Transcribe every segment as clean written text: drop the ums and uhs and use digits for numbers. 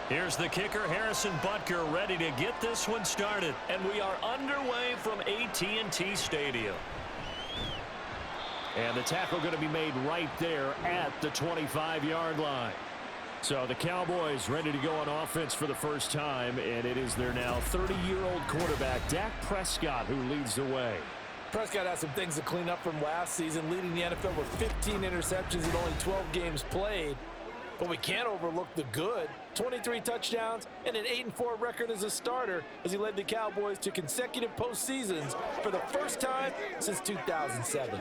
Here's the kicker, Harrison Butker, ready to get this one started. And we are underway from AT&T Stadium. And the tackle going to be made right there at the 25-yard line. So the Cowboys ready to go on offense for the first time, and it is their now 30-year-old quarterback, Dak Prescott, who leads the way. Prescott has some things to clean up from last season, leading the NFL with 15 interceptions in only 12 games played. But we can't overlook the good. 23 touchdowns and an 8-4 record as a starter as he led the Cowboys to consecutive postseasons for the first time since 2007.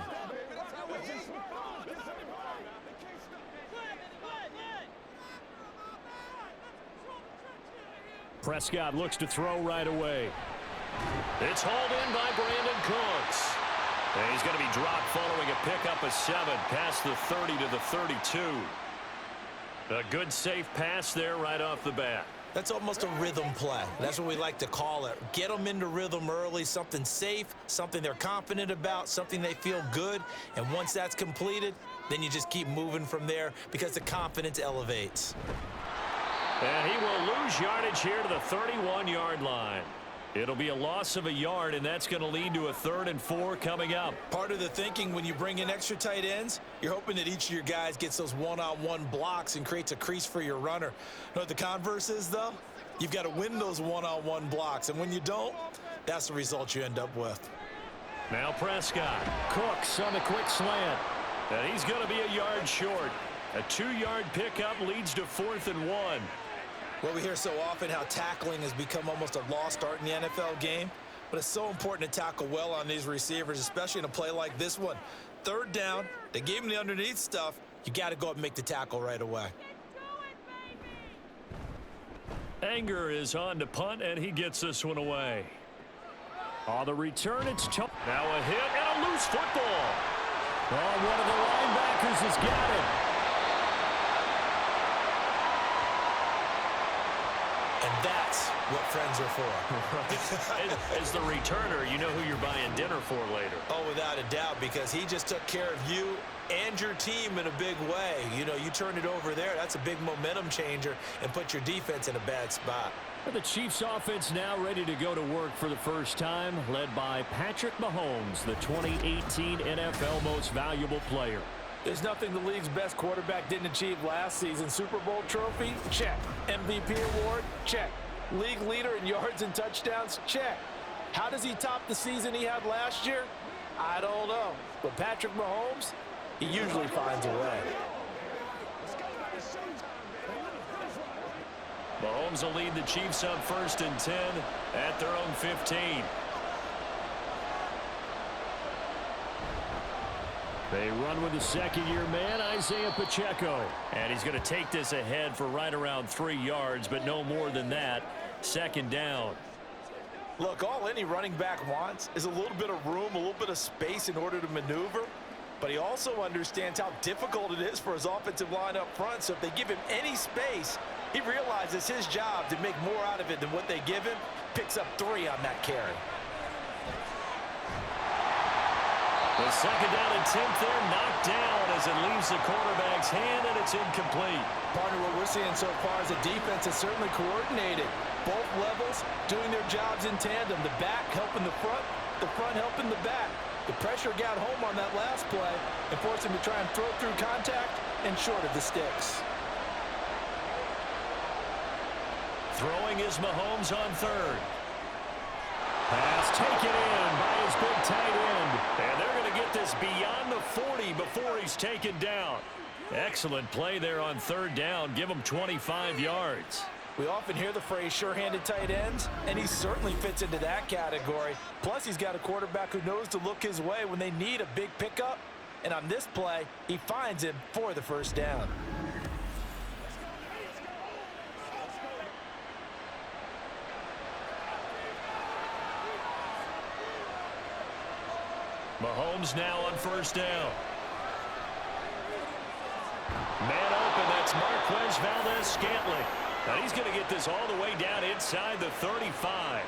Prescott looks to throw right away. It's hauled in by Brandon Cooks. And he's going to be dropped following a pickup of 7 past the 30 to the 32. A good safe pass there right off the bat. That's almost a rhythm play. That's what we like to call it. Get them into rhythm early, something safe, something they're confident about, something they feel good. And once that's completed, then you just keep moving from there because the confidence elevates. And he will lose yardage here to the 31-yard line. It'll be a loss of a yard, and that's going to lead to a 3rd and 4 coming up. Part of the thinking when you bring in extra tight ends, you're hoping that each of your guys gets those one-on-one blocks and creates a crease for your runner. You know what the converse is, though? You've got to win those one-on-one blocks, and when you don't, that's the result you end up with. Now Prescott. Cooks on the quick slant. And he's going to be a yard short. A 2-yard pickup leads to 4th and 1. Well, we hear so often how tackling has become almost a lost art in the NFL game, but it's so important to tackle well on these receivers, especially in a play like this one. 3rd down, they gave him the underneath stuff. You got to go up and make the tackle right away. Anger is on to punt, and he gets this one away. On the return, it's tough. Now a hit and a loose football. Oh, one of the linebackers has got it. And that's what friends are for. Right. As the returner, you know who you're buying dinner for later. Oh, without a doubt, because he just took care of you and your team in a big way. You know, you turn it over there, that's a big momentum changer and put your defense in a bad spot. The Chiefs offense now ready to go to work for the first time, led by Patrick Mahomes, the 2018 NFL Most Valuable Player. There's nothing the league's best quarterback didn't achieve last season. Super Bowl trophy? Check. MVP award? Check. League leader in yards and touchdowns? Check. How does he top the season he had last year? I don't know. But Patrick Mahomes, he usually finds a way. Mahomes will lead the Chiefs up 1st and 10 at their own 15. They run with the second-year man, Isaiah Pacheco. And he's going to take this ahead for right around 3 yards, but no more than that. 2nd down. Look, all any running back wants is a little bit of room, a little bit of space in order to maneuver. But he also understands how difficult it is for his offensive line up front. So if they give him any space, he realizes his job to make more out of it than what they give him. Picks up 3 on that carry. The 2nd down attempt there knocked down as it leaves the quarterback's hand, and it's incomplete. Partner, what we're seeing so far is the defense is certainly coordinated. Both levels doing their jobs in tandem. The back helping the front helping the back. The pressure got home on that last play and forced him to try and throw through contact and short of the sticks. Throwing is Mahomes on 3rd. Pass taken in by his big tight end. And they're going to get this beyond the 40 before he's taken down. Excellent play there on 3rd down. Give him 25 yards. We often hear the phrase sure-handed tight ends, and he certainly fits into that category. Plus, he's got a quarterback who knows to look his way when they need a big pickup. And on this play, he finds him for the 1st down. Mahomes now on 1st down. Man open, that's Marquez Valdez-Scantling. And he's going to get this all the way down inside the 35.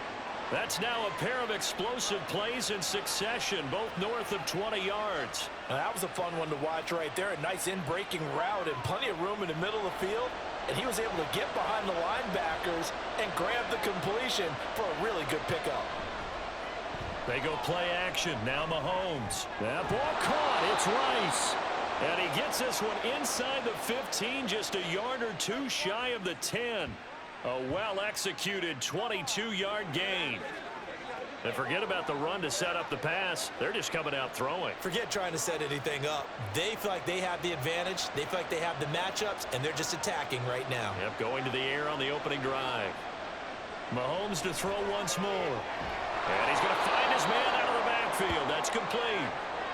That's now a pair of explosive plays in succession, both north of 20 yards. Now, that was a fun one to watch right there. A nice in-breaking route and plenty of room in the middle of the field. and he was able to get behind the linebackers and grab the completion for a really good pickup. They go play action. Now Mahomes. That ball caught. It's Rice. And he gets this one inside the 15, just a yard or two shy of the 10. A well-executed 22-yard gain. And forget about the run to set up the pass. They're just coming out throwing. Forget trying to set anything up. They feel like they have the advantage. They feel like they have the matchups, and they're just attacking right now. Yep, going to the air on the opening drive. Mahomes to throw once more. And he's going to find his man out of the backfield. That's complete.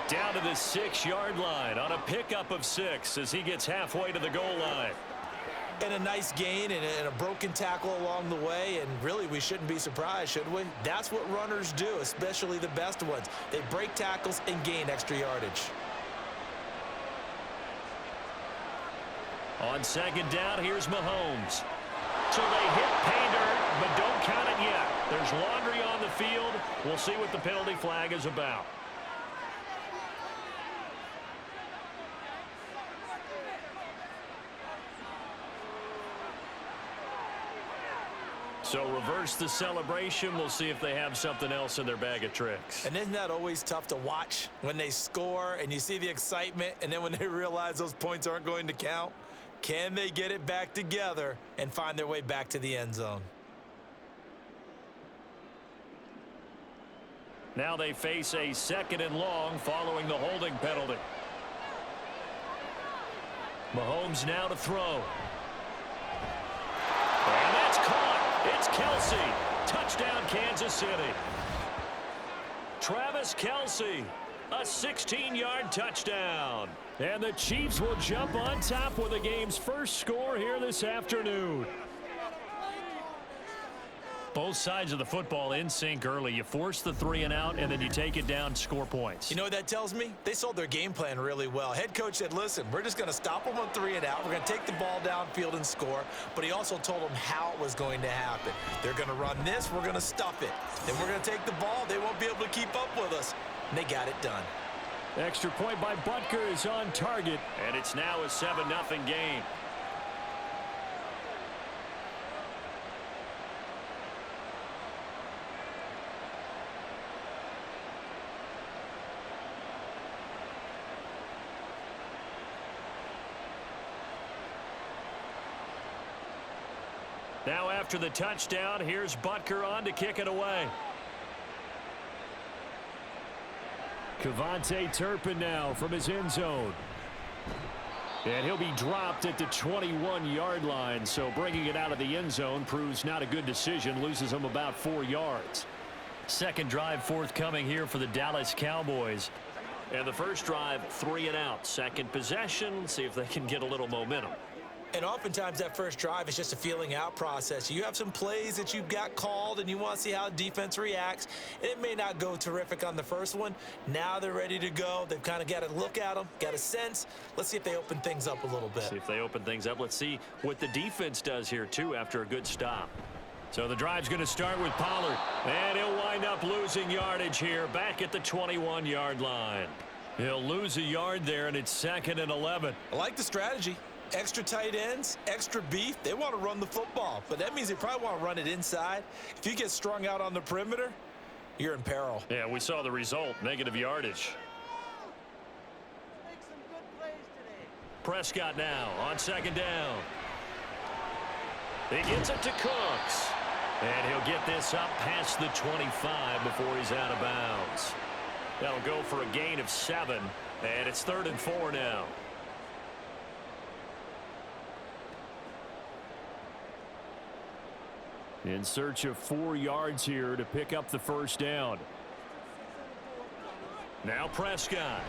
Down to the 6-yard line on a pickup of 6 as he gets halfway to the goal line. And a nice gain and a broken tackle along the way, and really we shouldn't be surprised, should we? That's what runners do, especially the best ones. They break tackles and gain extra yardage. On second down, here's Mahomes. So they hit pay dirt, but don't count it yet. There's laundry on the field. We'll see what the penalty flag is about. So reverse the celebration. We'll see if they have something else in their bag of tricks. And isn't that always tough to watch when they score and you see the excitement, and then when they realize those points aren't going to count? Can they get it back together and find their way back to the end zone? Now they face a 2nd and long following the holding penalty. Mahomes now to throw. And that's caught. It's Kelsey. Touchdown, Kansas City. Travis Kelsey, a 16-yard touchdown. And the Chiefs will jump on top with the game's first score here this afternoon. Both sides of the football in sync early. You force the 3 and out, and then you take it down, score points. You know what that tells me? They sold their game plan really well. Head coach said, listen, we're just going to stop them on 3 and out. We're going to take the ball downfield and score. But he also told them how it was going to happen. They're going to run this. We're going to stuff it. Then we're going to take the ball. They won't be able to keep up with us. And they got it done. Extra point by Butker is on target, and it's now a 7-0 game. Now after the touchdown, here's Butker on to kick it away. Kevontae Turpin now from his end zone. And he'll be dropped at the 21-yard line, so bringing it out of the end zone proves not a good decision, loses him about 4 yards. Second drive forthcoming here for the Dallas Cowboys. And the first drive, 3 and out. Second possession, see if they can get a little momentum. And oftentimes that first drive is just a feeling out process. You have some plays that you've got called and you want to see how the defense reacts. It may not go terrific on the first one. Now they're ready to go. They've kind of got to look at them, got a sense. Let's see if they open things up a little bit. See if they open things up. Let's see what the defense does here, too, after a good stop. So the drive's going to start with Pollard. And he'll wind up losing yardage here back at the 21-yard line. He'll lose a yard there, and it's 2nd and 11. I like the strategy. Extra tight ends, extra beef. They want to run the football, but that means they probably want to run it inside. If you get strung out on the perimeter, you're in peril. Yeah, we saw the result, negative yardage. Prescott now on 2nd down. He gets it to Cooks. And he'll get this up past the 25 before he's out of bounds. That'll go for a gain of 7, and it's 3rd and 4 now. In search of 4 yards here to pick up the first down. Now Prescott.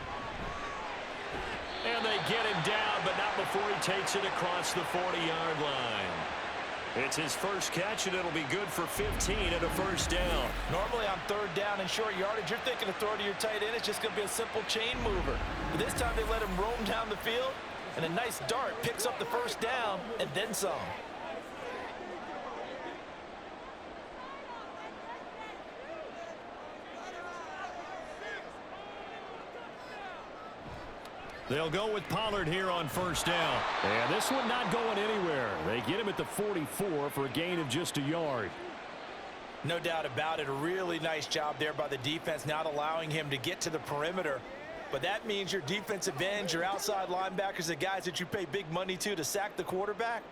And they get him down, but not before he takes it across the 40-yard line. It's his first catch, and it'll be good for 15 and a first down. Normally on 3rd down and short yardage, you're thinking of throw to your tight end. It's just going to be a simple chain mover. But this time they let him roam down the field, and a nice dart picks up the first down and then some. They'll go with Pollard here on first down. And this one not going anywhere. They get him at the 44 for a gain of just a yard. No doubt about it. A really nice job there by the defense, not allowing him to get to the perimeter. But that means your defensive ends, your outside linebackers, the guys that you pay big money to sack the quarterback,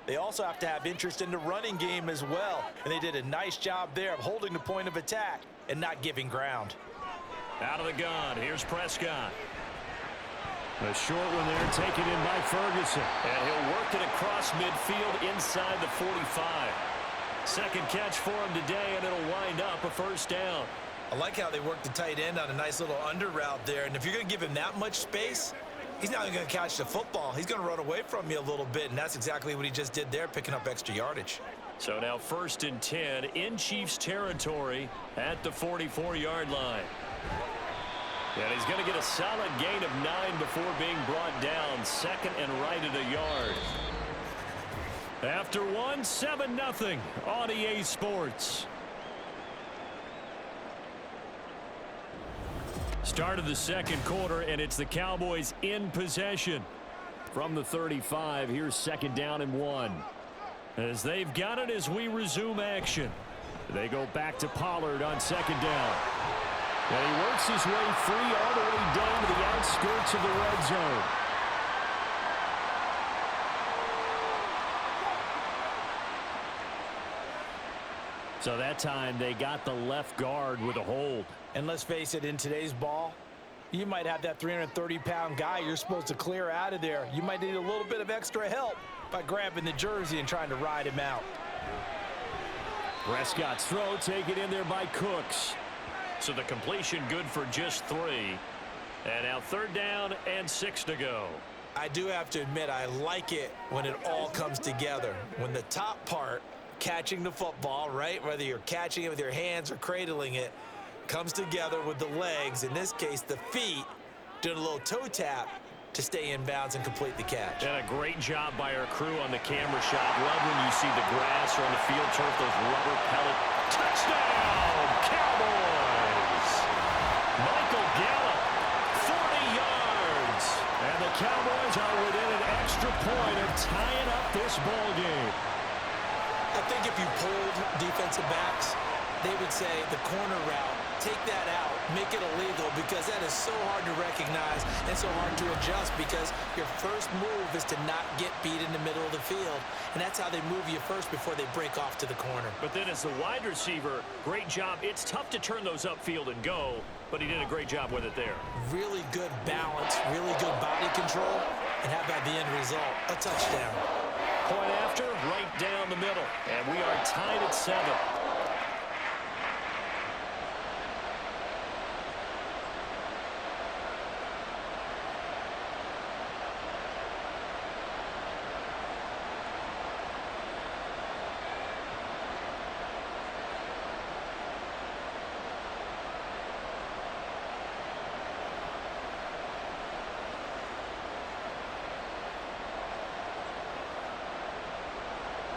they also have to have interest in the running game as well. And they did a nice job there of holding the point of attack and not giving ground. Out of the gun, here's Prescott. A short one there taken in by Ferguson. And he'll work it across midfield inside the 45. Second catch for him today, and it'll wind up a first down. I like how they work the tight end on a nice little under route there. And if you're going to give him that much space, he's not going to catch the football. He's going to run away from you a little bit, and that's exactly what he just did there, picking up extra yardage. So now 1st and 10 in Chiefs territory at the 44-yard line. And he's going to get a solid gain of 9 before being brought down. Second and right at a yard. After 7-0 on EA Sports. Start of the second quarter, and it's the Cowboys in possession. From the 35, here's 2nd down and 1. As they've got it as we resume action. They go back to Pollard on 2nd down. And he works his way free all the way down to the outskirts of the red zone. So that time they got the left guard with a hold. And let's face it, in today's ball, you might have that 330-pound guy you're supposed to clear out of there. You might need a little bit of extra help by grabbing the jersey and trying to ride him out. Prescott's throw taken in there by Cooks. So the completion good for just 3. And now 3rd down and 6 to go. I do have to admit, I like it when it all comes together. When the top part, catching the football, right, whether you're catching it with your hands or cradling it, comes together with the legs, in this case the feet, doing a little toe tap to stay in bounds and complete the catch. And a great job by our crew on the camera shot. Love when you see the grass or on the field turf, those rubber pellet. Touchdown, Cowboys! Michael Gallup, 40 yards. And the Cowboys are within an extra point of tying up this ball game. I think if you pulled defensive backs, they would say the corner route, take that out, make it illegal, because that is so hard to recognize and so hard to adjust, because your first move is to not get beat in the middle of the field, and that's how they move you first before they break off to the corner. But then as the wide receiver, great job. It's tough to turn those upfield and go, but he did a great job with it there. Really good balance, really good body control, and how about the end result? A touchdown. Point after, right down the middle, and we are tied at 7.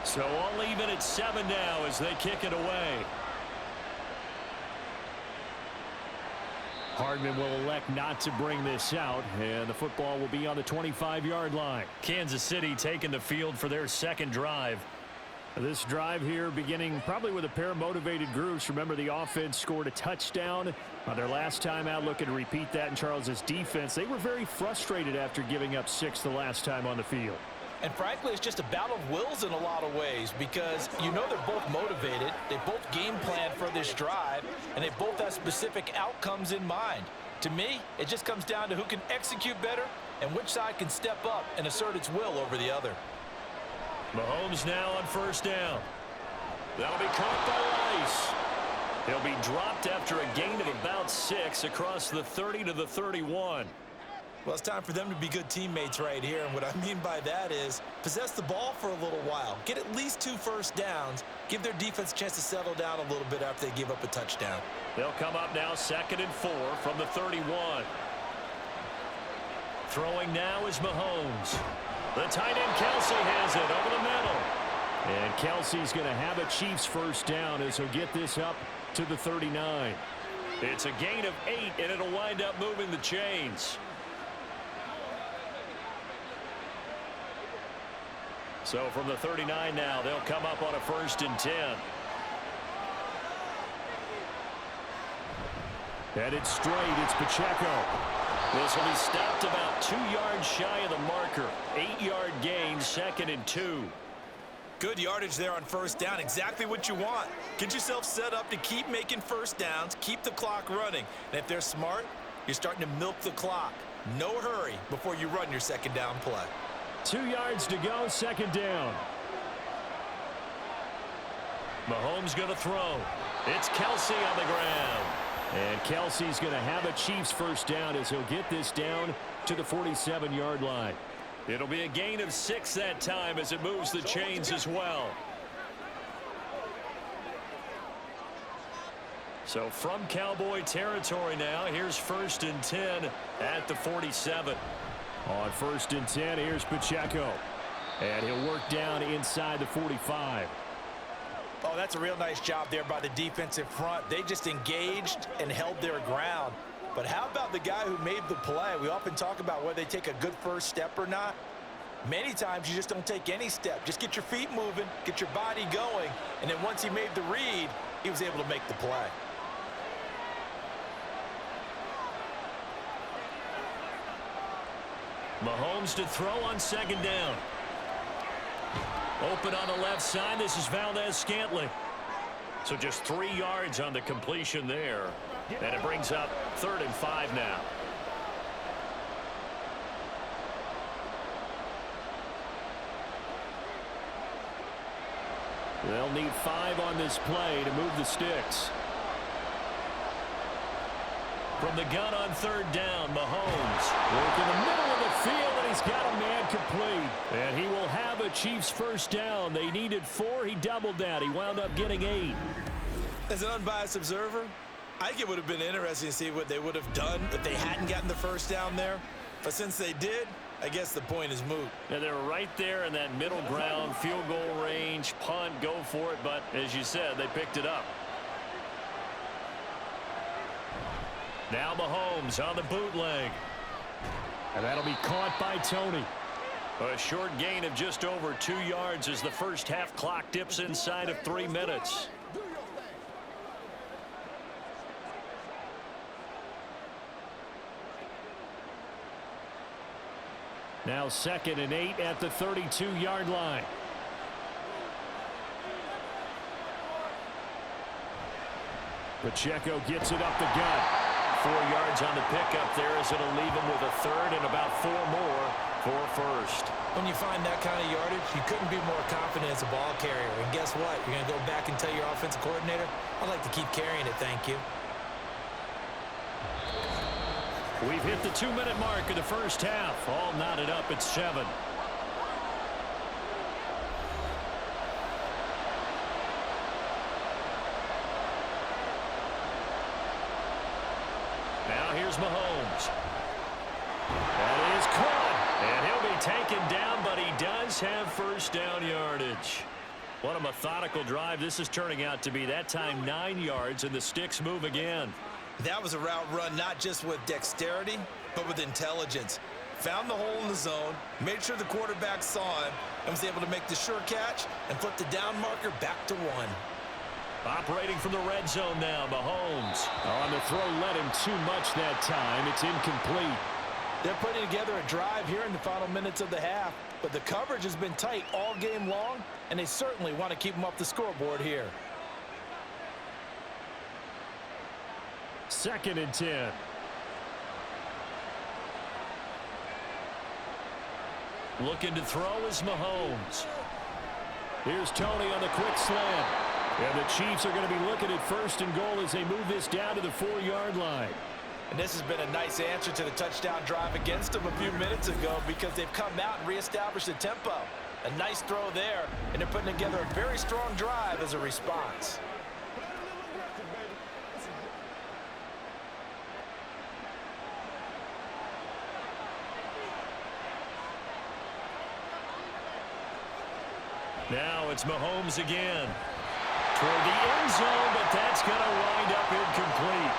So all even at 7 now as they kick it away. Hardman will elect not to bring this out, and the football will be on the 25-yard line. Kansas City taking the field for their second drive. This drive here beginning probably with a pair of motivated groups. Remember, the offense scored a touchdown on their last time out. Looking to repeat that in Charles's defense. They were very frustrated after giving up 6 the last time on the field. And frankly, it's just a battle of wills in a lot of ways, because you know they're both motivated. They both game plan for this drive, and they both have specific outcomes in mind. To me, it just comes down to who can execute better and which side can step up and assert its will over the other. Mahomes now on first down. That'll be caught by Rice. He'll be dropped after a gain of about 6 across the 30 to the 31. Well, it's time for them to be good teammates right here. And what I mean by that is possess the ball for a little while. Get at least 2 first downs. Give their defense a chance to settle down a little bit after they give up a touchdown. They'll come up now 2nd and 4 from the 31. Throwing now is Mahomes. The tight end Kelsey has it over the middle. And Kelsey's going to have a Chiefs first down as he'll get this up to the 39. It's a gain of 8, and it'll wind up moving the chains. So from the 39 now, they'll come up on a 1st and 10. Headed straight, it's Pacheco. This will be stopped about 2 yards shy of the marker. 8-yard gain, 2nd and 2. Good yardage there on 1st down. Exactly what you want. Get yourself set up to keep making 1st downs, keep the clock running. And if they're smart, you're starting to milk the clock. No hurry before you run your 2nd down play. 2 yards to go, 2nd down. Mahomes going to throw. It's Kelsey on the ground. And Kelsey's going to have a Chiefs 1st down as he'll get this down to the 47-yard line. It'll be a gain of 6 that time as it moves the chains as well. So from Cowboy territory now, here's 1st and 10 at the 47. On 1st and 10, here's Pacheco. And he'll work down inside the 45. Oh, that's a real nice job there by the defensive front. They just engaged and held their ground. But how about the guy who made the play? We often talk about whether they take a good first step or not. Many times you just don't take any step. Just get your feet moving, get your body going, and then once he made the read, he was able to make the play. Mahomes to throw on 2nd down. Open on the left side. This is Valdez-Scantling. So just 3 yards on the completion there. And it brings up 3rd and 5 now. They'll need 5 on this play to move the sticks. From the gun on 3rd down, Mahomes. Work in the middle of the field, and he's got a man complete. And he will have a Chiefs 1st down. They needed 4. He doubled that. He wound up getting 8. As an unbiased observer, I think it would have been interesting to see what they would have done if they hadn't gotten the 1st down there. But since they did, I guess the point is moot. Yeah, they're right there in that middle ground, field goal range, punt, go for it. But as you said, they picked it up. Now Mahomes on the bootleg. And that'll be caught by Tony. A short gain of just over 2 yards as the first half clock dips inside of 3 minutes. Now 2nd and 8 at the 32-yard line. Pacheco gets it up the gut. 4 yards on the pickup there as it'll leave him with a 3rd and about 4 more for 1st. When you find that kind of yardage, you couldn't be more confident as a ball carrier. And guess what? You're going to go back and tell your offensive coordinator, I'd like to keep carrying it, thank you. We've hit the 2-minute mark of the first half. All knotted up at 7. Now here's Mahomes. That is caught. And he'll be taken down, but he does have 1st down yardage. What a methodical drive this is turning out to be. That time 9 yards, and the sticks move again. That was a route run not just with dexterity, but with intelligence. Found the hole in the zone, made sure the quarterback saw him, and was able to make the sure catch and flip the down marker back to 1. Operating from the red zone now, Mahomes. On the throw, led him too much that time. It's incomplete. They're putting together a drive here in the final minutes of the half, but the coverage has been tight all game long, and they certainly want to keep them off the scoreboard here. 2nd and 10. Looking to throw is Mahomes. Here's Tony on the quick slant. And the Chiefs are going to be looking at 1st and goal as they move this down to the 4-yard line. And this has been a nice answer to the touchdown drive against them a few minutes ago because they've come out and reestablished the tempo. A nice throw there, and they're putting together a very strong drive as a response. Now it's Mahomes again. Toward the end zone, but that's going to wind up incomplete.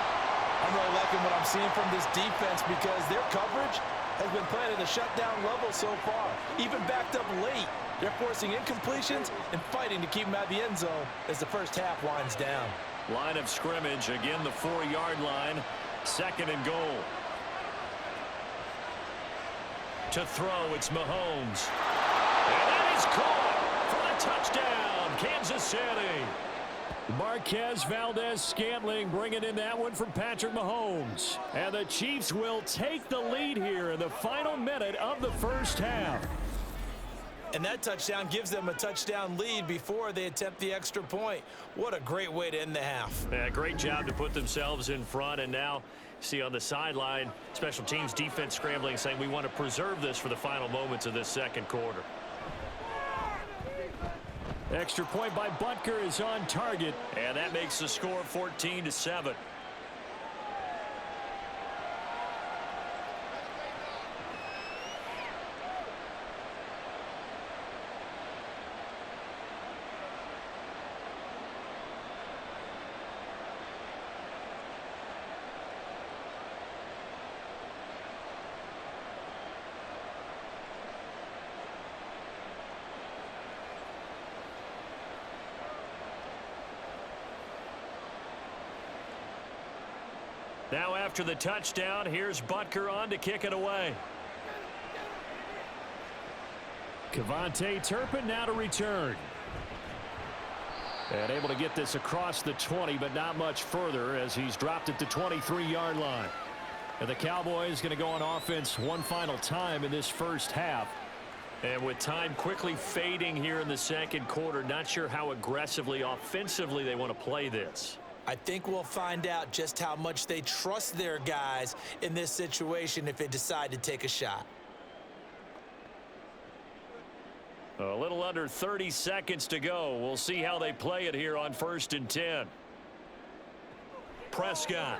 I'm really liking what I'm seeing from this defense because their coverage has been playing at a shutdown level so far. Even backed up late, they're forcing incompletions and fighting to keep them out of the end zone as the first half winds down. Line of scrimmage, again the 4-yard line, 2nd and goal. To throw, it's Mahomes. And that is caught for the touchdown, Kansas City. Marquez Valdez-Scantling bringing in that one from Patrick Mahomes. And the Chiefs will take the lead here in the final minute of the first half. And that touchdown gives them a touchdown lead before they attempt the extra point. What a great way to end the half. Yeah, great job to put themselves in front. And now, see on the sideline, special teams defense scrambling, saying we want to preserve this for the final moments of this second quarter. Extra point by Butker is on target, and that makes the score 14-7. Now after the touchdown, here's Butker on to kick it away. Kevontae Turpin now to return. And able to get this across the 20, but not much further as he's dropped at the 23-yard line. And the Cowboys going to go on offense one final time in this first half. And with time quickly fading here in the second quarter, not sure how aggressively, offensively they want to play this. I think we'll find out just how much they trust their guys in this situation if they decide to take a shot. A little under 30 seconds to go. We'll see how they play it here on 1st and 10. Prescott.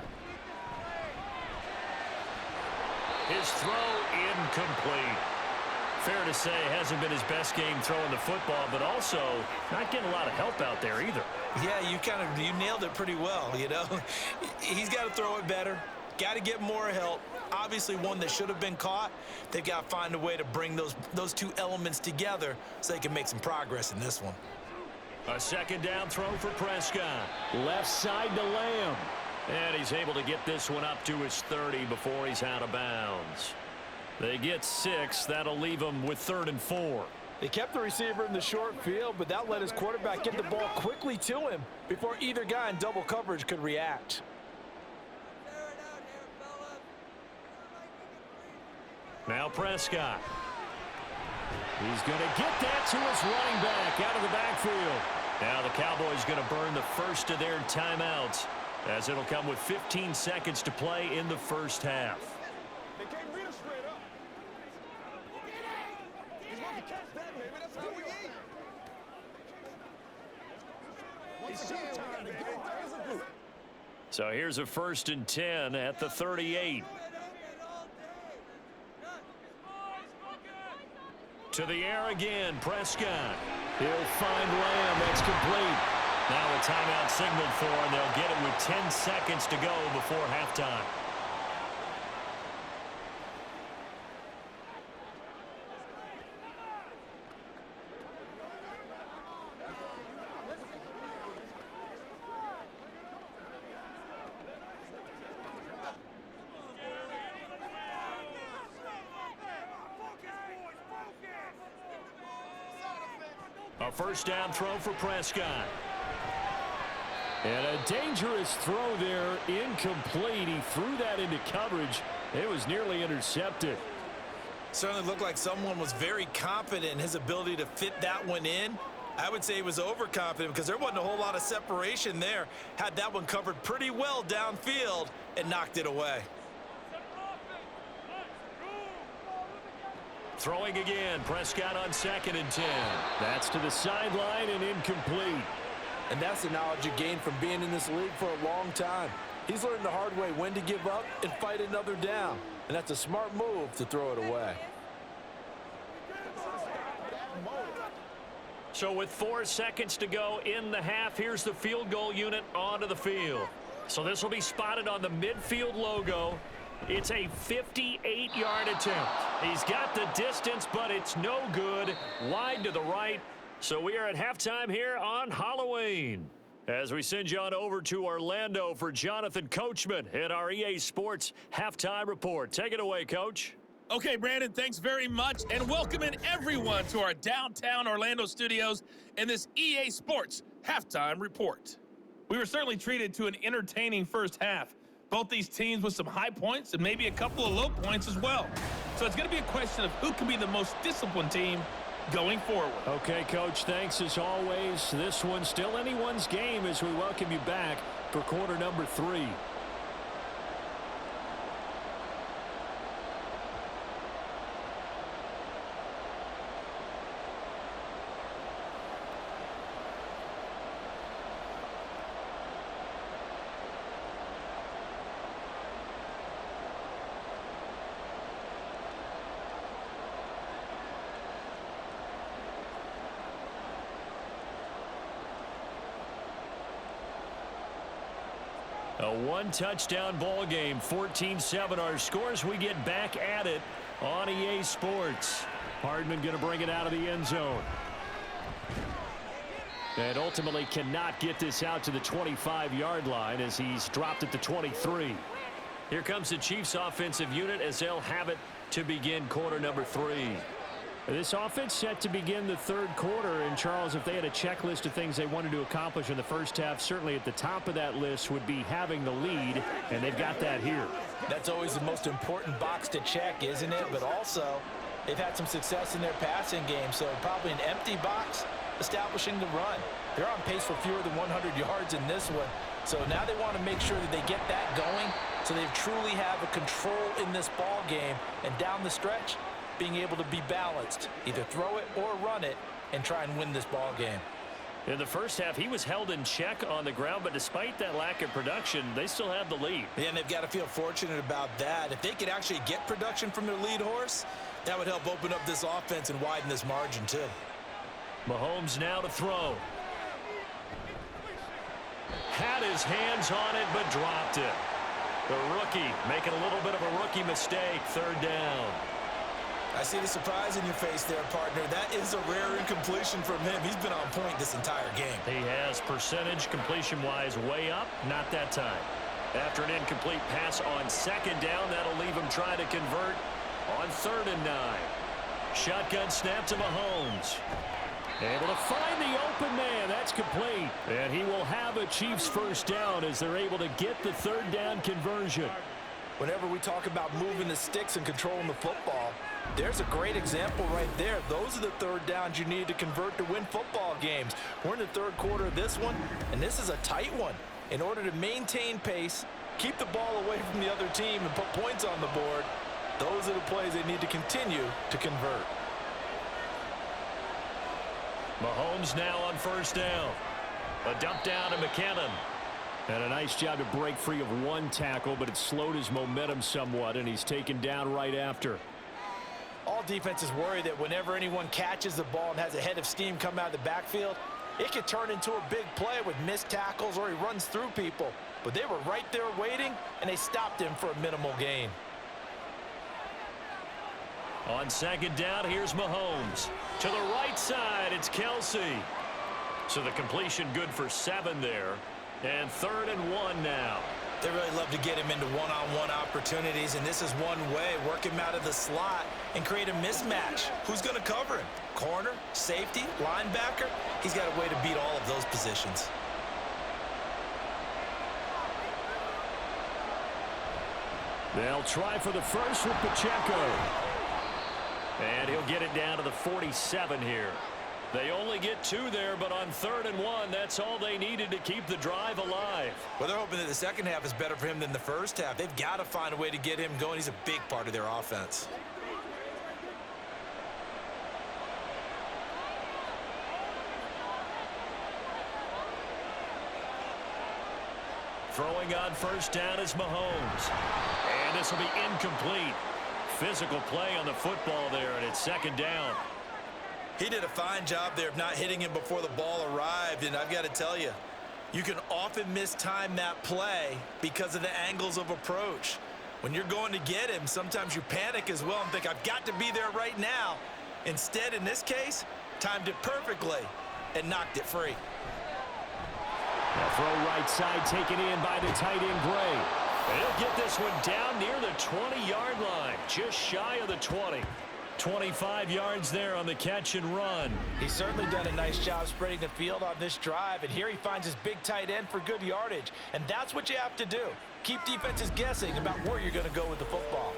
His throw incomplete. Fair to say, it hasn't been his best game throwing the football, but also not getting a lot of help out there either. Yeah, you nailed it pretty well, you know. He's got to throw it better. Got to get more help. Obviously one that should have been caught. They've got to find a way to bring those two elements together so they can make some progress in this one. A 2nd down throw for Prescott. Left side to Lamb. And he's able to get this one up to his 30 before he's out of bounds. They get 6. That'll leave them with 3rd and 4. They kept the receiver in the short field, but that let his quarterback get the ball quickly to him before either guy in double coverage could react. Now Prescott. He's going to get that to his running back out of the backfield. Now the Cowboys going to burn the first of their timeouts as it'll come with 15 seconds to play in the first half. So here's a 1st and 10 at the 38. To the air again, Prescott. He'll find Lamb. That's complete. Now a timeout signaled for, and they'll get it with 10 seconds to go before halftime. A 1st down throw for Prescott. And a dangerous throw there, incomplete. He threw that into coverage. It was nearly intercepted. Certainly looked like someone was very confident in his ability to fit that one in. I would say he was overconfident because there wasn't a whole lot of separation there. Had that one covered pretty well downfield and knocked it away. Throwing again, Prescott on 2nd and 10. That's to the sideline and incomplete. And that's the knowledge you gain from being in this league for a long time. He's learned the hard way when to give up and fight another down. And that's a smart move to throw it away. So with 4 seconds to go in the half, here's the field goal unit onto the field. So this will be spotted on the midfield logo. It's a 58-yard attempt. He's got the distance, but it's no good. Wide to the right. So we are at halftime here on Halloween. As we send you on over to Orlando for Jonathan Coachman in our EA Sports Halftime Report. Take it away, Coach. Okay, Brandon, thanks very much, and welcome in everyone to our downtown Orlando studios in this EA Sports Halftime Report. We were certainly treated to an entertaining first half. Both these teams with some high points and maybe a couple of low points as well. So it's going to be a question of who can be the most disciplined team going forward. Okay, Coach, thanks as always. This one's still anyone's game as we welcome you back for quarter number 3. A one-touchdown ball game, 14-7 our scores. We get back at it on EA Sports. Hardman going to bring it out of the end zone. And ultimately cannot get this out to the 25-yard line as he's dropped at the 23. Here comes the Chiefs offensive unit as they'll have it to begin quarter number 3. This offense set to begin the third quarter, and Charles, if they had a checklist of things they wanted to accomplish in the first half, certainly at the top of that list would be having the lead, and they've got that here. That's always the most important box to check, isn't it? But also, they've had some success in their passing game, so probably an empty box establishing the run. They're on pace for fewer than 100 yards in this one, so now they want to make sure that they get that going so they truly have a control in this ball game, and down the stretch, being able to be balanced, either throw it or run it, and try and win this ball game. In the first half, he was held in check on the ground, but despite that lack of production, they still have the lead. Yeah, and they've got to feel fortunate about that. If they could actually get production from their lead horse, that would help open up this offense and widen this margin too. Mahomes now to throw. Had his hands on it, but dropped it. The rookie making a little bit of a rookie mistake, third down. I see the surprise in your face there, partner. That is a rare incompletion from him. He's been on point this entire game. He has percentage completion-wise way up, not that time. After an incomplete pass on second down, that'll leave him trying to convert on 3rd and 9. Shotgun snap to Mahomes. Able to find the open man. That's complete. And he will have a Chiefs first down as they're able to get the 3rd down conversion. Whenever we talk about moving the sticks and controlling the football, there's a great example right there. Those are the 3rd downs you need to convert to win football games. We're in the 3rd quarter of this one, and this is a tight one. In order to maintain pace, keep the ball away from the other team, and put points on the board, those are the plays they need to continue to convert. Mahomes now on 1st down. A dump down to McKinnon. And a nice job to break free of one tackle, but it slowed his momentum somewhat, and he's taken down right after. All defenses worry that whenever anyone catches the ball and has a head of steam come out of the backfield, it could turn into a big play with missed tackles or he runs through people. But they were right there waiting, and they stopped him for a minimal gain. On 2nd down, here's Mahomes. To the right side, it's Kelsey. So the completion good for 7 there. And 3rd and 1 now. They really love to get him into one-on-one opportunities, and this is one way. Work him out of the slot and create a mismatch. Who's going to cover him? Corner, safety, linebacker? He's got a way to beat all of those positions. They'll try for the first with Pacheco. And he'll get it down to the 47 here. They only get 2 there, but on 3rd and 1, that's all they needed to keep the drive alive. Well, they're hoping that the second half is better for him than the first half. They've got to find a way to get him going. He's a big part of their offense. Throwing on 1st down is Mahomes. And this will be incomplete. Physical play on the football there, and it's 2nd down. He did a fine job there of not hitting him before the ball arrived, and I've got to tell you, You can often mistime that play because of the angles of approach. When you're going to get him, sometimes you panic as well and think, I've got to be there right now. Instead, in this case, timed it perfectly and knocked it free. The throw right side taken in by the tight end Gray. He'll get this one down near the 20-yard line, just shy of the 20. 25 yards there on the catch and run. He's certainly done a nice job spreading the field on this drive, and here he finds his big tight end for good yardage. And that's what you have to do. Keep defenses guessing about where you're going to go with the football.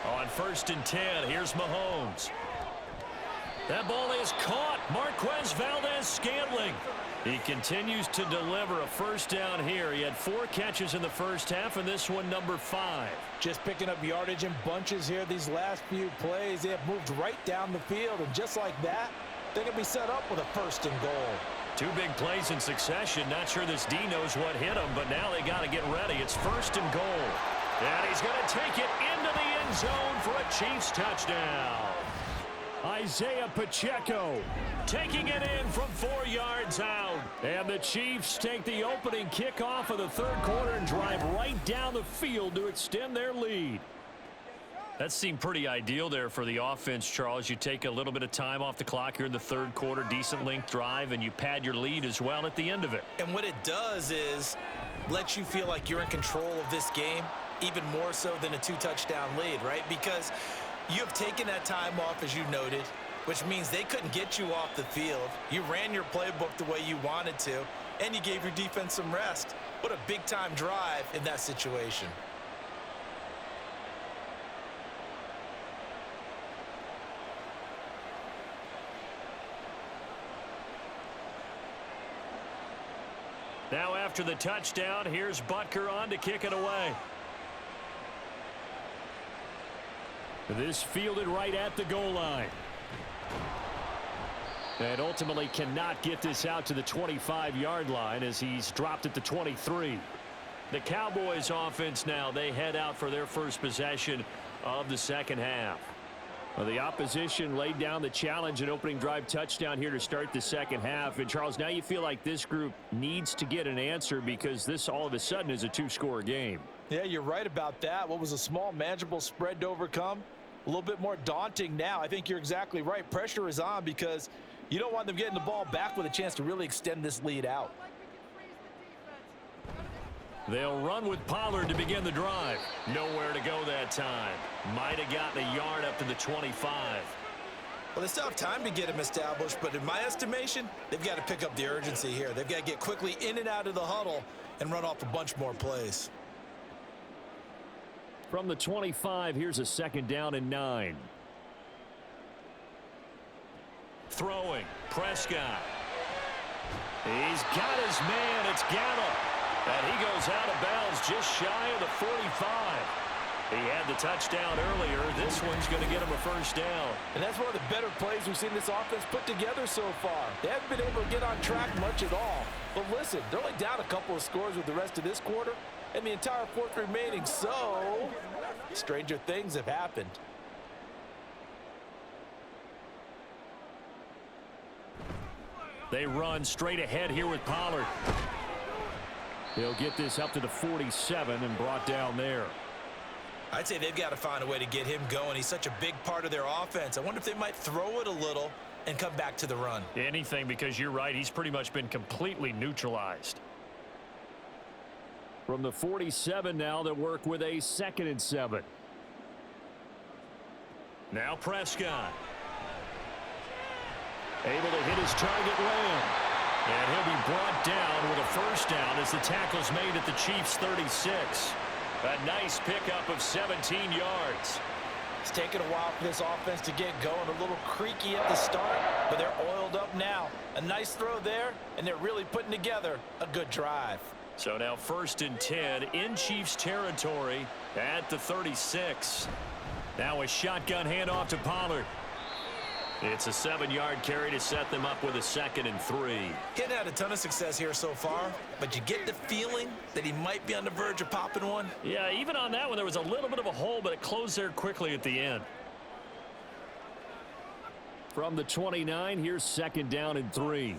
On 1st and 10, here's Mahomes. That ball is caught. Marquez Valdez-Scantling. He continues to deliver a first down here. He had 4 catches in the first half, and this one number 5. Just picking up yardage in bunches here these last few plays. They have moved right down the field, and just like that, they're going to be set up with a 1st and goal. 2 big plays in succession. Not sure this D knows what hit him, but now they got to get ready. It's 1st and goal. And he's going to take it into the end zone for a Chiefs touchdown. Isaiah Pacheco taking it in from 4 yards out. And the Chiefs take the opening kickoff of the 3rd quarter and drive right down the field to extend their lead. That seemed pretty ideal there for the offense, Charles. You take a little bit of time off the clock here in the 3rd quarter, decent length drive, and you pad your lead as well at the end of it. And what it does is let you feel like you're in control of this game, even more so than a 2-touchdown lead, right? Because you have taken that time off, as you noted, which means they couldn't get you off the field. You ran your playbook the way you wanted to, and you gave your defense some rest. What a big-time drive in that situation. Now after the touchdown, here's Butker on to kick it away. This fielded right at the goal line. And ultimately cannot get this out to the 25-yard line as he's dropped at the 23. The Cowboys offense now, they head out for their first possession of the second half. Well, the opposition laid down the challenge and opening drive touchdown here to start the second half. And, Charles, now you feel like this group needs to get an answer because this all of a sudden is a 2-score game. Yeah, you're right about that. What was a small, manageable spread to overcome? A little bit more daunting now. I think you're exactly right. Pressure is on because you don't want them getting the ball back with a chance to really extend this lead out. They'll run with Pollard to begin the drive. Nowhere to go that time. Might have gotten a yard up to the 25. Well, they still have time to get him established, but in my estimation, they've got to pick up the urgency here. They've got to get quickly in and out of the huddle and run off a bunch more plays. From the 25, here's a 2nd down and 9. Throwing. Prescott. He's got his man. It's Gallup. And he goes out of bounds just shy of the 45. He had the touchdown earlier. This one's going to get him a first down. And that's one of the better plays we've seen this offense put together so far. They haven't been able to get on track much at all. But listen, they're only down a couple of scores with the rest of this quarter and the entire 4th remaining. So, stranger things have happened. They run straight ahead here with Pollard. He'll get this up to the 47 and brought down there. I'd say they've got to find a way to get him going. He's such a big part of their offense. I wonder if they might throw it a little and come back to the run. Anything, because you're right. He's pretty much been completely neutralized. From the 47 now, they'll work with a 2nd and 7. Now Prescott. Able to hit his target man. And he'll be brought down with a first down as the tackle's made at the Chiefs' 36. A nice pickup of 17 yards. It's taken a while for this offense to get going. A little creaky at the start, but they're oiled up now. A nice throw there, and they're really putting together a good drive. So now 1st and 10 in Chiefs territory at the 36. Now a shotgun handoff to Pollard. It's a 7-yard carry to set them up with a 2nd and 3. He hadn't had a ton of success here so far, but you get the feeling that he might be on the verge of popping one. Yeah, even on that one, there was a little bit of a hole, but it closed there quickly at the end. From the 29, here's 2nd down and 3.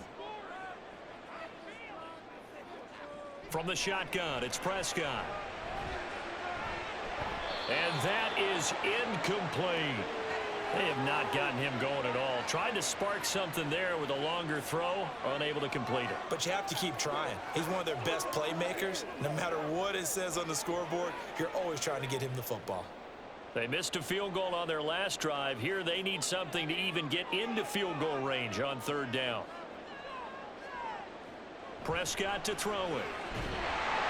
From the shotgun, it's Prescott. And that is incomplete. They have not gotten him going at all. Tried to spark something there with a longer throw, unable to complete it. But you have to keep trying. He's one of their best playmakers. No matter what it says on the scoreboard, you're always trying to get him the football. They missed a field goal on their last drive. Here they need something to even get into field goal range on 3rd down. Prescott to throw it.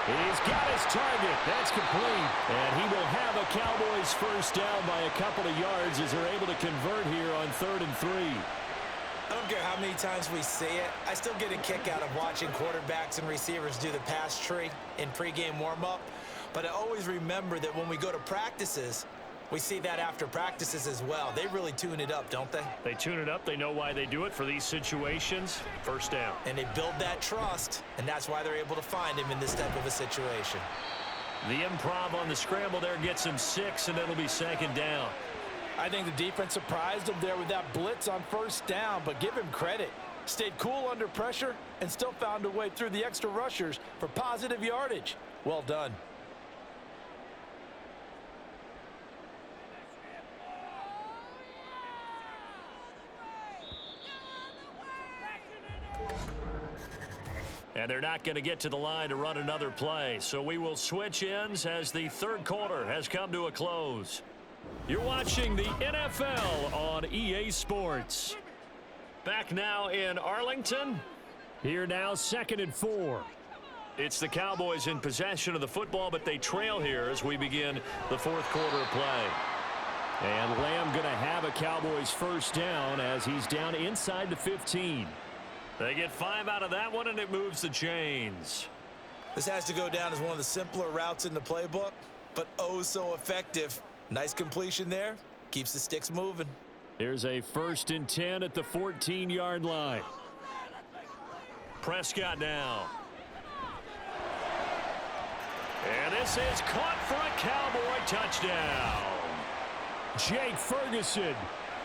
He's got his target. That's complete. And he will have a Cowboys first down by a couple of yards as they're able to convert here on 3rd and 3. I don't care how many times we see it. I still get a kick out of watching quarterbacks and receivers do the pass tree in pregame warm-up. But I always remember that when we go to practices, we see that after practices as well. They really tune it up, don't they? They tune it up. They know why they do it for these situations. First down. And they build that trust, and that's why they're able to find him in this type of a situation. The improv on the scramble there gets him 6, and it'll be 2nd down. I think the defense surprised him there with that blitz on 1st down, but give him credit. Stayed cool under pressure and still found a way through the extra rushers for positive yardage. Well done. And they're not going to get to the line to run another play. So we will switch ends as the 3rd quarter has come to a close. You're watching the NFL on EA Sports. Back now in Arlington. Here now 2nd and 4. It's the Cowboys in possession of the football, but they trail here as we begin the 4th quarter of play. And Lamb going to have a Cowboys first down as he's down inside the 15. They get 5 out of that one, and it moves the chains. This has to go down as one of the simpler routes in the playbook, but oh so effective. Nice completion there. Keeps the sticks moving. Here's a 1st and 10 at the 14-yard line. Prescott now. And this is caught for a Cowboy touchdown. Jake Ferguson,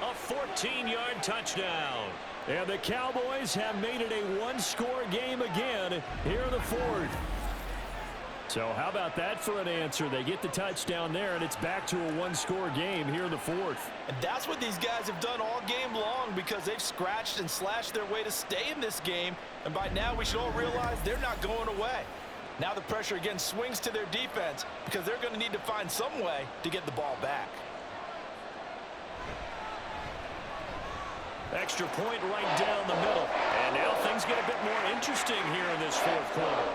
a 14-yard touchdown. And the Cowboys have made it a 1-score game again here in the 4th. So how about that for an answer? They get the touchdown there, and it's back to a 1-score game here in the 4th. And that's what these guys have done all game long because they've scratched and slashed their way to stay in this game. And by now we should all realize they're not going away. Now the pressure again swings to their defense because they're going to need to find some way to get the ball back. Extra point right down the middle. And now things get a bit more interesting here in this 4th quarter.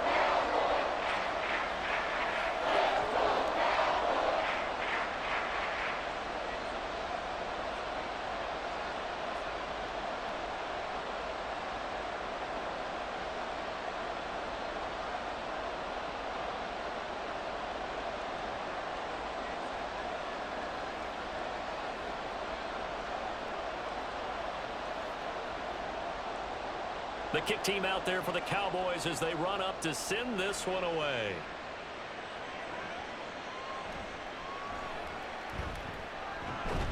The kick team out there for the Cowboys as they run up to send this one away.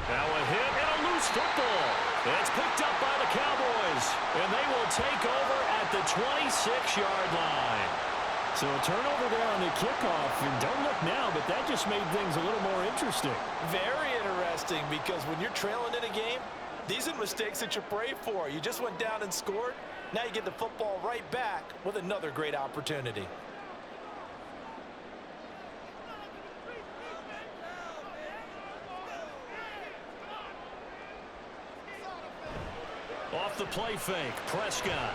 Now a hit and a loose football. It's picked up by the Cowboys, and they will take over at the 26-yard line. So a turnover there on the kickoff, and don't look now, but that just made things a little more interesting. Very interesting because when you're trailing in a game, these are mistakes that you pray for. You just went down and scored. Now you get the football right back with another great opportunity. Off the play fake, Prescott.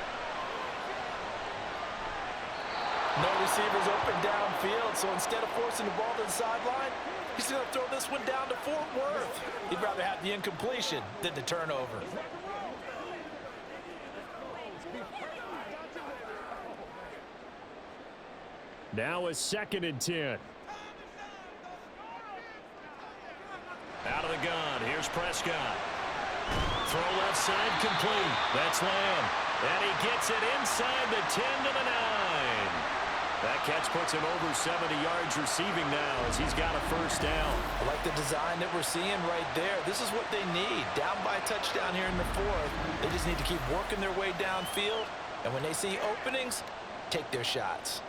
No receivers open downfield, so instead of forcing the ball to the sideline, he's going to throw this one down to Fort Worth. He'd rather have the incompletion than the turnover. Now a 2nd and 10. Out of the gun, here's Prescott. Throw left side complete. That's Lamb. And he gets it inside the 10 to the 9. That catch puts him over 70 yards receiving now as he's got a first down. I like the design that we're seeing right there. This is what they need. Down by a touchdown here in the fourth. They just need to keep working their way downfield. And when they see openings, take their shots.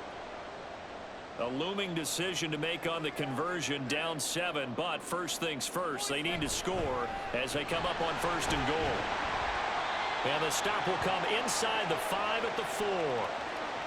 A looming decision to make on the conversion, down 7. But first things first, they need to score as they come up on first and goal. And the stop will come inside the 5 at the 4.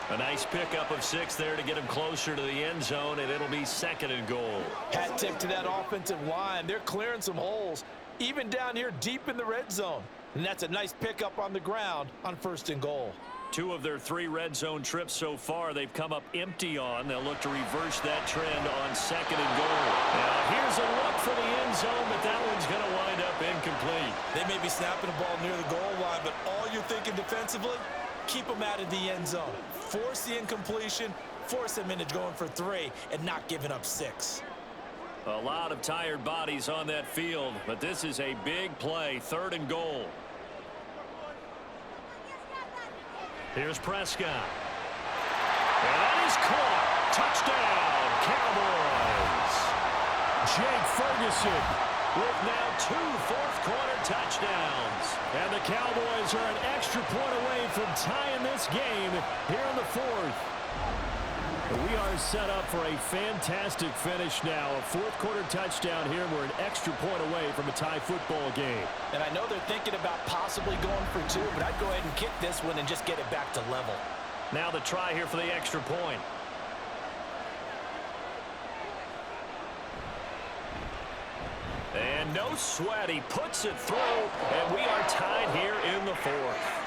A nice pickup of 6 there to get him closer to the end zone, and it'll be second and goal. Hat tip to that offensive line. They're clearing some holes, even down here deep in the red zone. And that's a nice pickup on the ground on first and goal. 2 of their 3 red zone trips so far they've come up empty on. They'll look to reverse that trend on second and goal. Now here's a look for the end zone, but that one's going to wind up incomplete. They may be snapping the ball near the goal line, but all you're thinking defensively, keep them out of the end zone. Force the incompletion, force them into going for 3, and not giving up 6. A lot of tired bodies on that field, but this is a big play, third and goal. Here's Prescott. And that is caught. Touchdown, Cowboys. Jake Ferguson with now 2 fourth-quarter touchdowns. And the Cowboys are an extra point away from tying this game here in the fourth. We are set up for a fantastic finish now. A fourth-quarter touchdown here, and we're an extra point away from a tie football game. And I know they're thinking about possibly going for 2, but I'd go ahead and kick this one and just get it back to level. Now the try here for the extra point. And no sweat. He puts it through, and we are tied here in the fourth.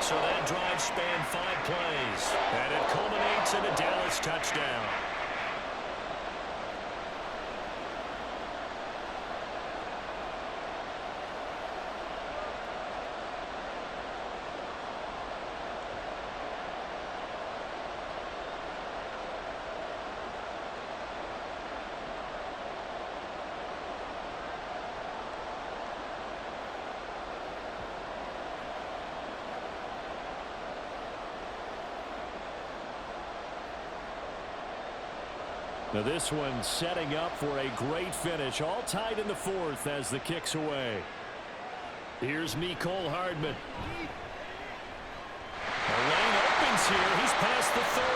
So that drive spanned 5 plays, and it culminates in a Dallas touchdown. Now this one setting up for a great finish. All tied in the fourth as the kick's away. Here's Mecole Hardman. The lane opens here. He's past the 30.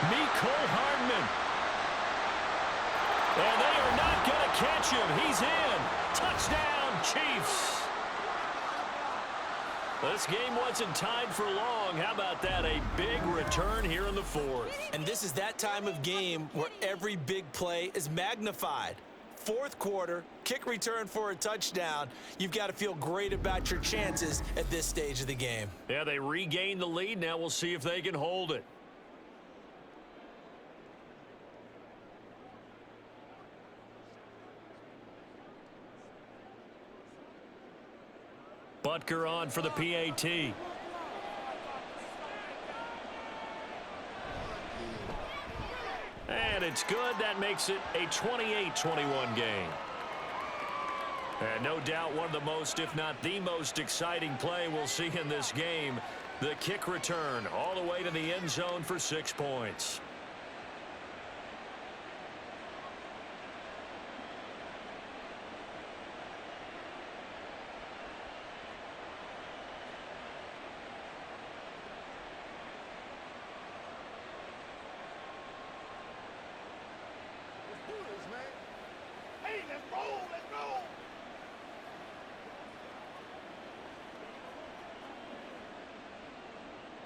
Mecole Hardman. And they are not going to catch him. He's in. Touchdown, Chiefs. This game wasn't tied for long. How about that? A big return here in the fourth. And this is that time of game where every big play is magnified. Fourth quarter, kick return for a touchdown. You've got to feel great about your chances at this stage of the game. Yeah, they regain the lead. Now we'll see if they can hold it. Butker on for the PAT. And it's good. That makes it a 28-21 game. And no doubt one of the most, if not the most exciting play we'll see in this game. The kick return all the way to the end zone for 6 points.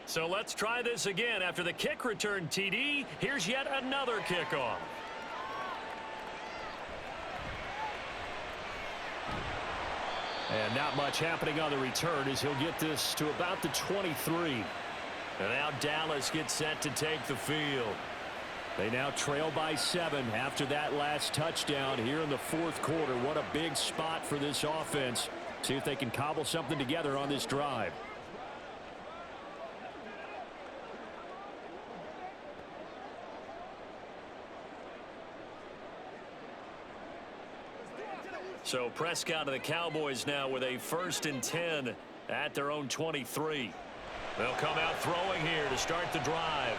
So let's try this again. After the kick return TD, here's yet another kickoff. And not much happening on the return as he'll get this to about the 23. And now Dallas gets set to take the field. They now trail by 7 after that last touchdown here in the fourth quarter. What a big spot for this offense. See if they can cobble something together on this drive. So Prescott of the Cowboys now with a 1st and 10 at their own 23. They'll come out throwing here to start the drive.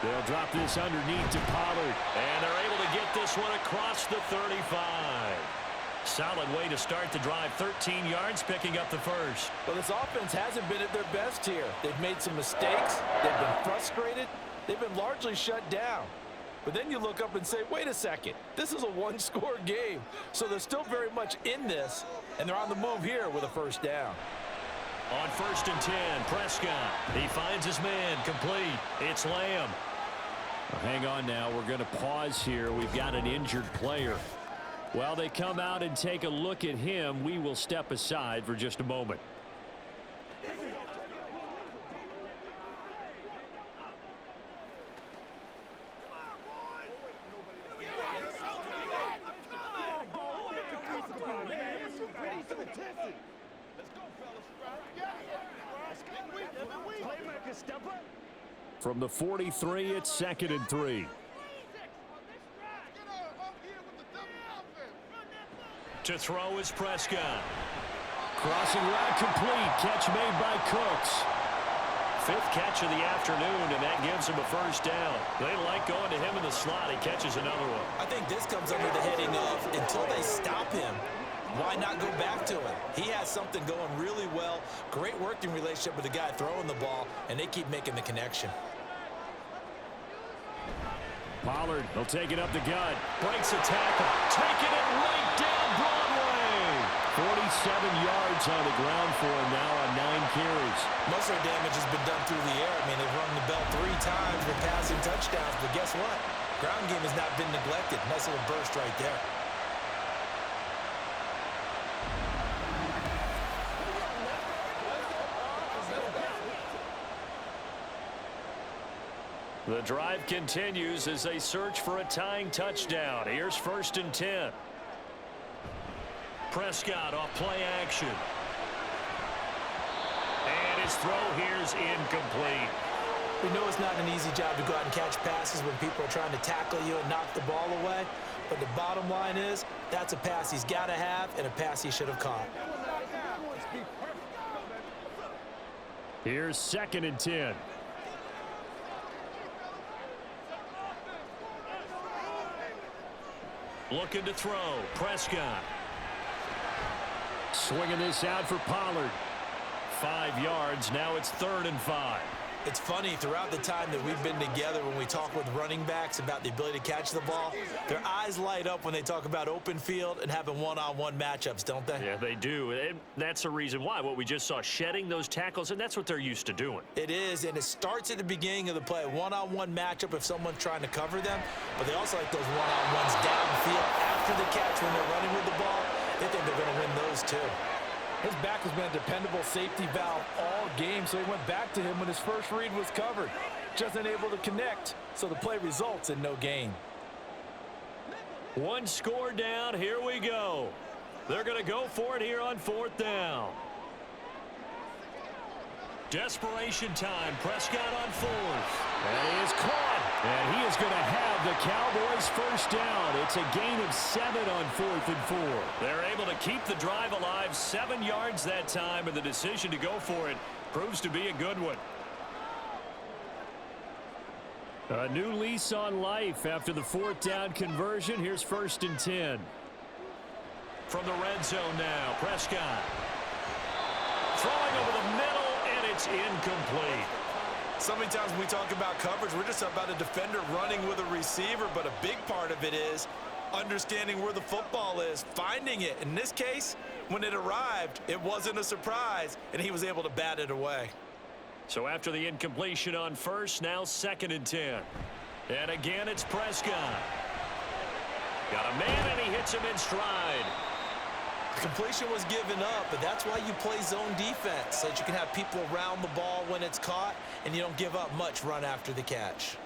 They'll drop this underneath to Pollard. And they're able to get this one across the 35. Solid way to start the drive. 13 yards, picking up the first. Well, this offense hasn't been at their best here. They've made some mistakes. They've been frustrated. They've been largely shut down. But then you look up and say, wait a second, this is a one-score game. So they're still very much in this, and they're on the move here with a first down. On 1st and 10, Prescott. He finds his man, complete. It's Lamb. Well, hang on now. We're going to pause here. We've got an injured player. While they come out and take a look at him, we will step aside for just a moment. From the 43, it's 2nd and 3. To throw is Prescott. Crossing route complete. Catch made by Cooks. 5th catch of the afternoon, and that gives him a first down. They like going to him in the slot. He catches another one. I think this comes under the heading of until they stop him, why not go back to him? He has something going really well. Great working relationship with the guy throwing the ball, and they keep making the connection. Pollard, he'll take it up the gut. Breaks a tackle. Taking it right down Broadway. 47 yards on the ground for him now on 9 carries. Most of their damage has been done through the air. I mean, they've rung the bell 3 times with passing touchdowns, but guess what? Ground game has not been neglected. Nice little burst right there. The drive continues as they search for a tying touchdown. Here's 1st and 10. Prescott off play action. And his throw here's incomplete. We know it's not an easy job to go out and catch passes when people are trying to tackle you and knock the ball away. But the bottom line is, that's a pass he's got to have and a pass he should have caught. Here's 2nd and 10. Looking to throw. Prescott. Swinging this out for Pollard. 5 yards. Now it's 3rd and 5. It's funny, throughout the time that we've been together, when we talk with running backs about the ability to catch the ball, their eyes light up when they talk about open field and having one-on-one matchups, don't they? Yeah, they do. And that's the reason why. What we just saw, shedding those tackles, and that's what they're used to doing. It is, and it starts at the beginning of the play. One-on-one matchup if someone's trying to cover them, but they also like those one-on-ones downfield after the catch when they're running with the ball. They think they're going to win those too. His back has been a dependable safety valve all game, so he went back to him when his first read was covered. Just unable to connect, so the play results in no gain. 1 score down. Here we go. They're going to go for it here on 4th down. Desperation time. Prescott on 4th. And he is caught. And he is going to have the Cowboys first down. It's a gain of 7 on 4th and 4. They're able to keep the drive alive. 7 yards that time, and the decision to go for it proves to be a good one. A new lease on life after the 4th down conversion. Here's 1st and 10. From the red zone now, Prescott. Throwing over the middle, and it's incomplete. So many times when we talk about coverage, we're just about a defender running with a receiver, but a big part of it is understanding where the football is, finding it. In this case, when it arrived, it wasn't a surprise, and he was able to bat it away. So after the incompletion on 1st, now 2nd and 10. And again, it's Prescott. Got a man, and he hits him in stride. Completion was given up, but that's why you play zone defense, so that you can have people around the ball when it's caught, and you don't give up much run after the catch.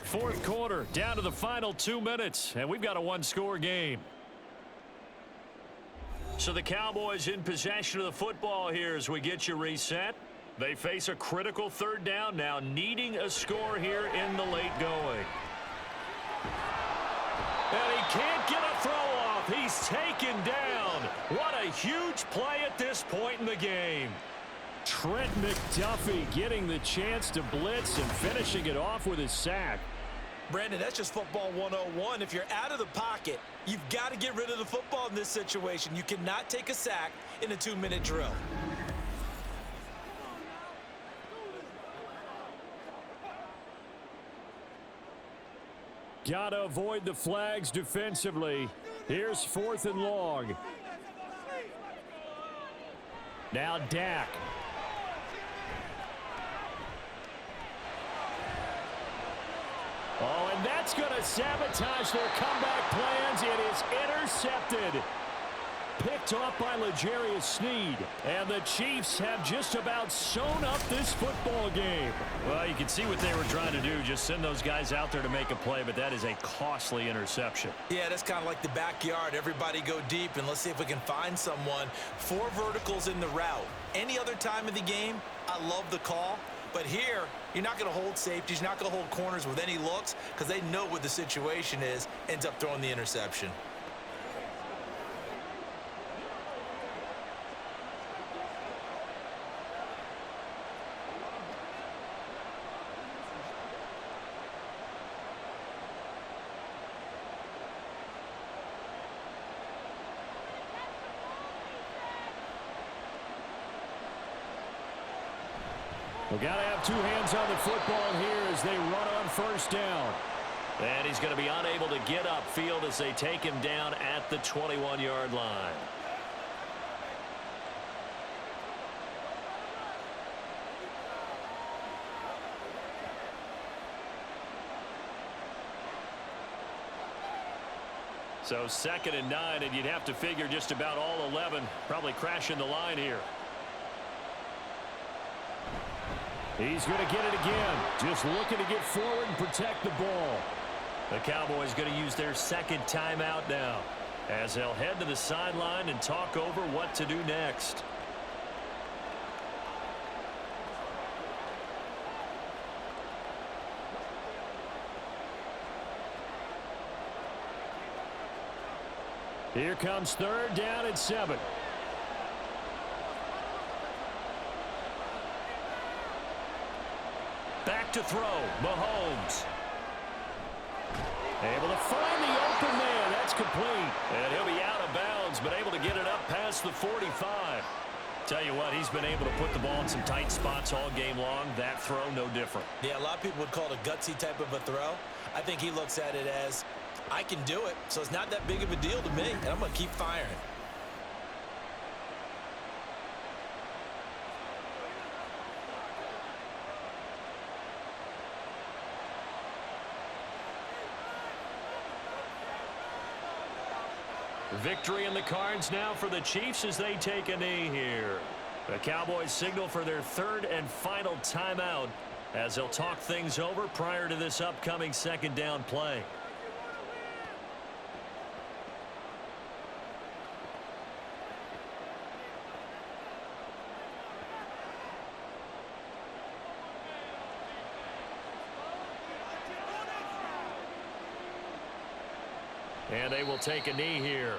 Fourth quarter, down to the final 2 minutes, and we've got a 1-score game. So the Cowboys in possession of the football here as we get you reset. They face a critical third down now, needing a score here in the late going. And he can't get a throw off. He's taken down. What a huge play at this point in the game. Trent McDuffie getting the chance to blitz and finishing it off with his sack. Brandon, that's just football 101. If you're out of the pocket, you've got to get rid of the football in this situation. You cannot take a sack in a 2-minute drill. Gotta avoid the flags defensively. Here's 4th and long. Now Dak. Oh, and that's going to sabotage their comeback plans. It is intercepted. Picked off by L'Jarius Sneed. And the Chiefs have just about sewn up this football game. Well, you can see what they were trying to do. Just send those guys out there to make a play, but that is a costly interception. Yeah, that's kind of like the backyard. Everybody go deep, and let's see if we can find someone. 4 verticals in the route. Any other time of the game, I love the call. But here, you're not going to hold safeties. You're not going to hold corners with any looks because they know what the situation is. Ends up throwing the interception. We've got to have 2 hands on the football here as they run on 1st down. And he's going to be unable to get upfield as they take him down at the 21-yard line. So 2nd and 9, and you'd have to figure just about all 11 probably crashing the line here. He's going to get it again. Just looking to get forward and protect the ball. The Cowboys going to use their 2nd timeout now as they'll head to the sideline and talk over what to do next. Here comes 3rd down and 7. Back to throw, Mahomes. Able to find the open man. That's complete. And he'll be out of bounds, but able to get it up past the 45. Tell you what, he's been able to put the ball in some tight spots all game long. That throw, no different. Yeah, a lot of people would call it a gutsy type of a throw. I think he looks at it as, I can do it, so it's not that big of a deal to me, and I'm going to keep firing. Victory in the cards now for the Chiefs as they take a knee here. The Cowboys signal for their 3rd and final timeout as they'll talk things over prior to this upcoming 2nd down play. And they will take a knee here.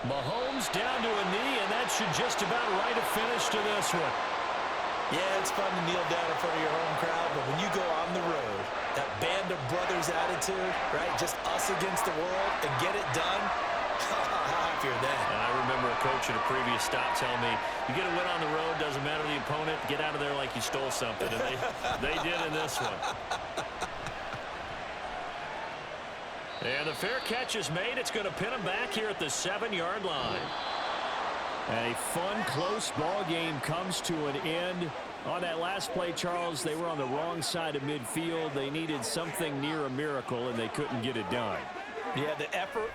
Mahomes down to a knee, and that should just about write a finish to this one. Yeah, it's fun to kneel down in front of your home crowd, but when you go on the road, that band of brothers attitude, right, just us against the world, and get it done, how happy are they? I remember a coach at a previous stop telling me, you get a win on the road, doesn't matter the opponent, get out of there like you stole something, and they did in this one. And the fair catch is made. It's going to pin him back here at the 7-yard line. A fun, close ball game comes to an end. On that last play, Charles, they were on the wrong side of midfield. They needed something near a miracle, and they couldn't get it done. Yeah, the effort,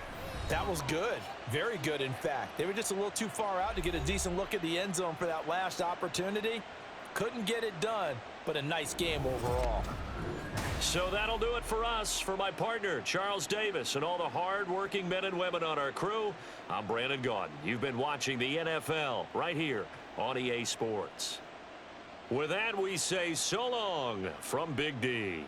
that was good. Very good, in fact. They were just a little too far out to get a decent look at the end zone for that last opportunity. Couldn't get it done, but a nice game overall. So that'll do it for us. For my partner, Charles Davis, and all the hard-working men and women on our crew, I'm Brandon Gaudin. You've been watching the NFL right here on EA Sports. With that, we say so long from Big D.